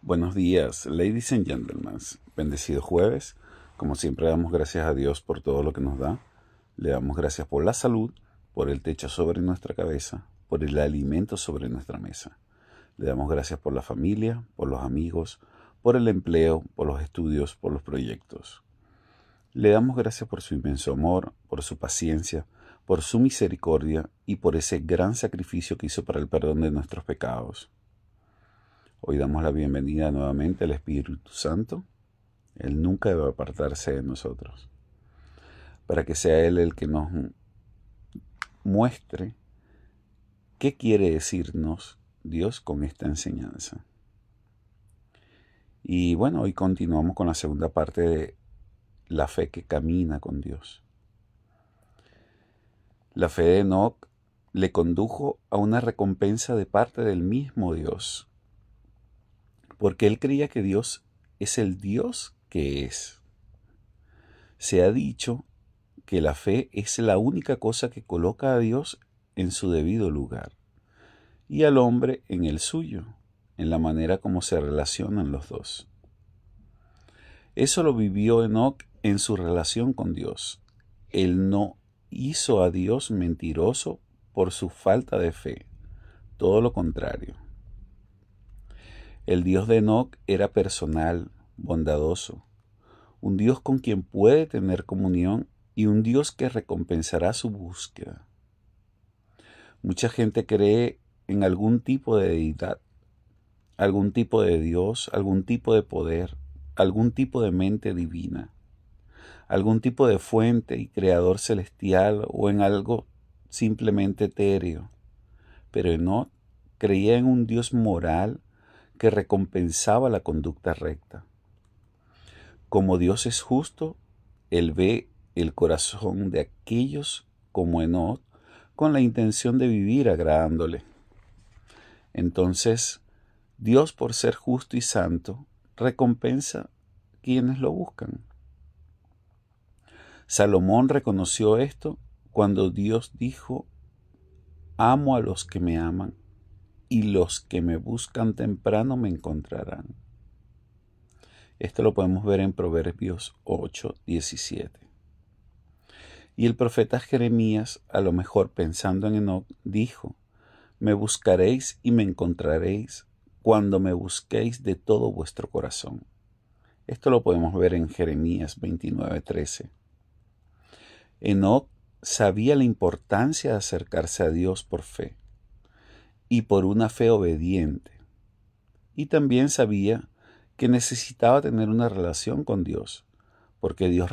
Buenos días, ladies and gentlemen. Bendecido jueves. Como siempre, damos gracias a Dios por todo lo que nos da. Le damos gracias por la salud, por el techo sobre nuestra cabeza, por el alimento sobre nuestra mesa. Le damos gracias por la familia, por los amigos, por el empleo, por los estudios, por los proyectos. Le damos gracias por su inmenso amor, por su paciencia, por su misericordia y por ese gran sacrificio que hizo para el perdón de nuestros pecados. Hoy damos la bienvenida nuevamente al Espíritu Santo. Él nunca debe apartarse de nosotros, para que sea Él el que nos muestre qué quiere decirnos Dios con esta enseñanza. Y bueno, hoy continuamos con la segunda parte de la fe que camina con Dios. La fe de Enoc le condujo a una recompensa de parte del mismo Dios, porque él creía que Dios es el Dios que es. Se ha dicho que la fe es la única cosa que coloca a Dios en su debido lugar y al hombre en el suyo, en la manera como se relacionan los dos. Eso lo vivió Enoc en su relación con Dios. Él no hizo a Dios mentiroso por su falta de fe, todo lo contrario. El Dios de Enoc era personal, bondadoso, un Dios con quien puede tener comunión y un Dios que recompensará su búsqueda. Mucha gente cree en algún tipo de deidad, algún tipo de Dios, algún tipo de poder, algún tipo de mente divina, algún tipo de fuente y creador celestial o en algo simplemente etéreo. Pero Enoc creía en un Dios moral que recompensaba la conducta recta. Como Dios es justo, Él ve el corazón de aquellos como Enoc con la intención de vivir agradándole. Entonces, Dios, por ser justo y santo, recompensa quienes lo buscan. Salomón reconoció esto cuando Dios dijo: amo a los que me aman, y los que me buscan temprano me encontrarán. Esto lo podemos ver en Proverbios 8:17. Y el profeta Jeremías, a lo mejor pensando en Enoc, dijo: me buscaréis y me encontraréis cuando me busquéis de todo vuestro corazón. Esto lo podemos ver en Jeremías 29:13. Enoc sabía la importancia de acercarse a Dios por fe y por una fe obediente. Y también sabía que necesitaba tener una relación con Dios, porque Dios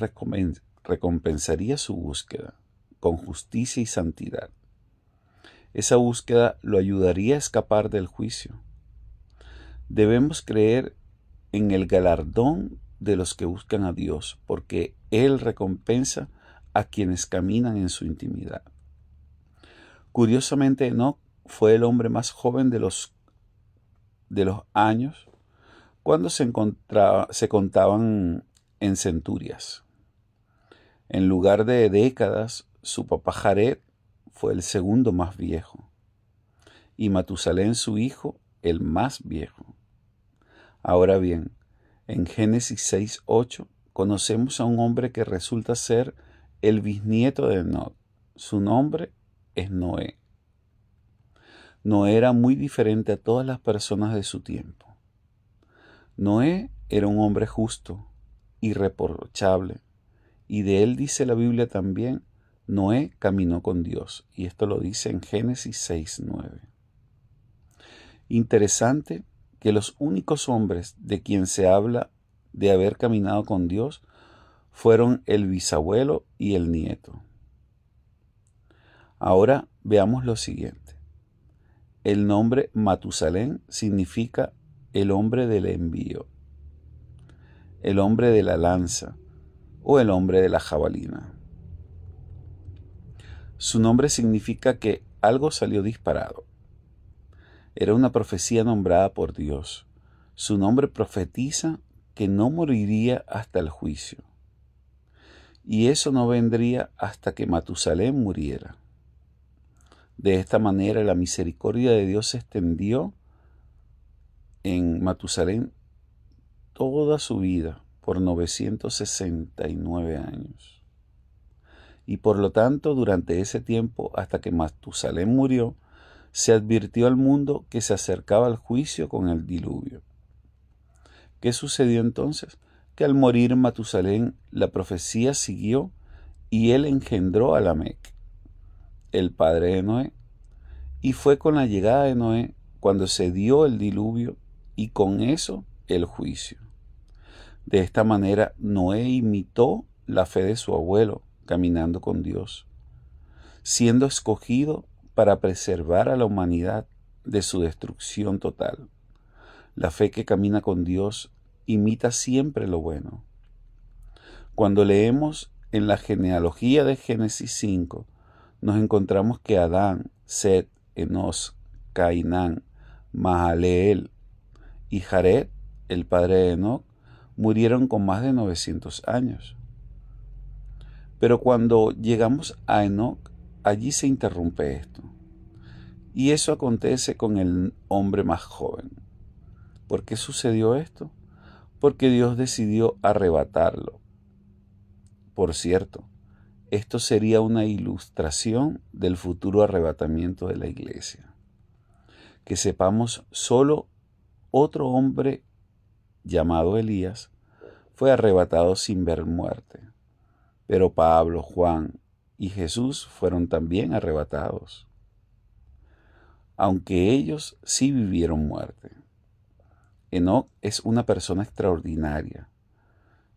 recompensaría su búsqueda con justicia y santidad. Esa búsqueda lo ayudaría a escapar del juicio. Debemos creer en el galardón de los que buscan a Dios, porque Él recompensa a quienes caminan en su intimidad. Curiosamente, Enoc fue el hombre más joven de los años cuando se contaban en centurias. En lugar de décadas, su papá Jared fue el segundo más viejo y Matusalén, su hijo, el más viejo. Ahora bien, en Génesis 6:8 conocemos a un hombre que resulta ser el bisnieto de Enoc. Su nombre es Noé. Noé era muy diferente a todas las personas de su tiempo. Noé era un hombre justo, irreprochable, y de él dice la Biblia también: Noé caminó con Dios, y esto lo dice en Génesis 6:9. Interesante que los únicos hombres de quien se habla de haber caminado con Dios fueron el bisabuelo y el nieto. Ahora veamos lo siguiente. El nombre Matusalén significa el hombre del envío, el hombre de la lanza o el hombre de la jabalina. Su nombre significa que algo salió disparado. Era una profecía nombrada por Dios. Su nombre profetiza que no moriría hasta el juicio. Y eso no vendría hasta que Matusalén muriera. De esta manera la misericordia de Dios se extendió en Matusalén toda su vida por 969 años. Y por lo tanto, durante ese tiempo, hasta que Matusalén murió, se advirtió al mundo que se acercaba al juicio con el diluvio. ¿Qué sucedió entonces? Que al morir Matusalén, la profecía siguió y él engendró a Lamec, el padre de Noé. Y fue con la llegada de Noé cuando se dio el diluvio y con eso el juicio. De esta manera Noé imitó la fe de su abuelo caminando con Dios, siendo escogido para preservar a la humanidad de su destrucción total. La fe que camina con Dios imita siempre lo bueno. Cuando leemos en la genealogía de Génesis 5, nos encontramos que Adán, Set, Enos, Cainán, Mahalaleel y Jared, el padre de Enoc, murieron con más de 900 años. Pero cuando llegamos a Enoc, allí se interrumpe esto. Y eso acontece con el hombre más joven. ¿Por qué sucedió esto? Porque Dios decidió arrebatarlo. Por cierto, esto sería una ilustración del futuro arrebatamiento de la iglesia. Que sepamos, solo otro hombre llamado Elías fue arrebatado sin ver muerte. Pero Pablo, Juan y Jesús fueron también arrebatados, aunque ellos sí vivieron muerte. Enoc es una persona extraordinaria.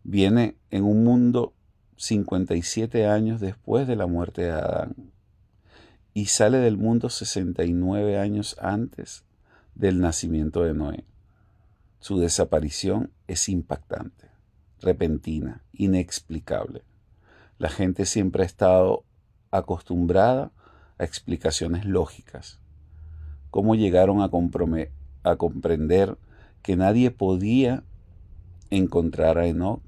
Viene en un mundo 57 años después de la muerte de Adán y sale del mundo 69 años antes del nacimiento de Noé. Su desaparición es impactante, repentina, inexplicable. La gente siempre ha estado acostumbrada a explicaciones lógicas. ¿Cómo llegaron a comprender que nadie podía encontrar a Enoc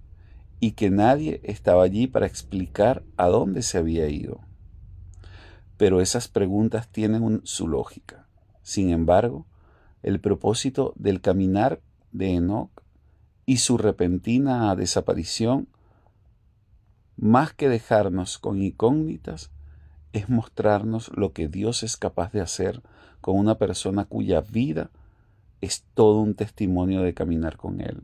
y que nadie estaba allí para explicar a dónde se había ido? Pero esas preguntas tienen su lógica. Sin embargo, el propósito del caminar de Enoc y su repentina desaparición, más que dejarnos con incógnitas, es mostrarnos lo que Dios es capaz de hacer con una persona cuya vida es todo un testimonio de caminar con Él.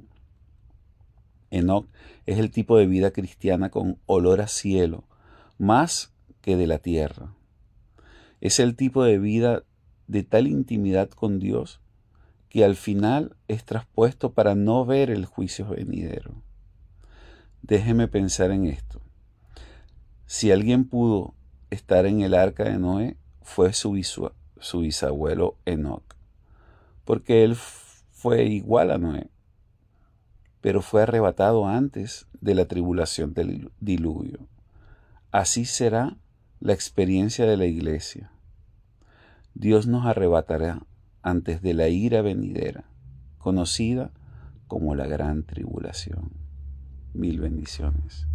Enoc es el tipo de vida cristiana con olor a cielo, más que de la tierra. Es el tipo de vida de tal intimidad con Dios que al final es traspuesto para no ver el juicio venidero. Déjeme pensar en esto. Si alguien pudo estar en el arca de Noé, fue su bisabuelo Enoc, porque él fue igual a Noé, pero fue arrebatado antes de la tribulación del diluvio. Así será la experiencia de la iglesia. Dios nos arrebatará antes de la ira venidera, conocida como la gran tribulación. Mil bendiciones.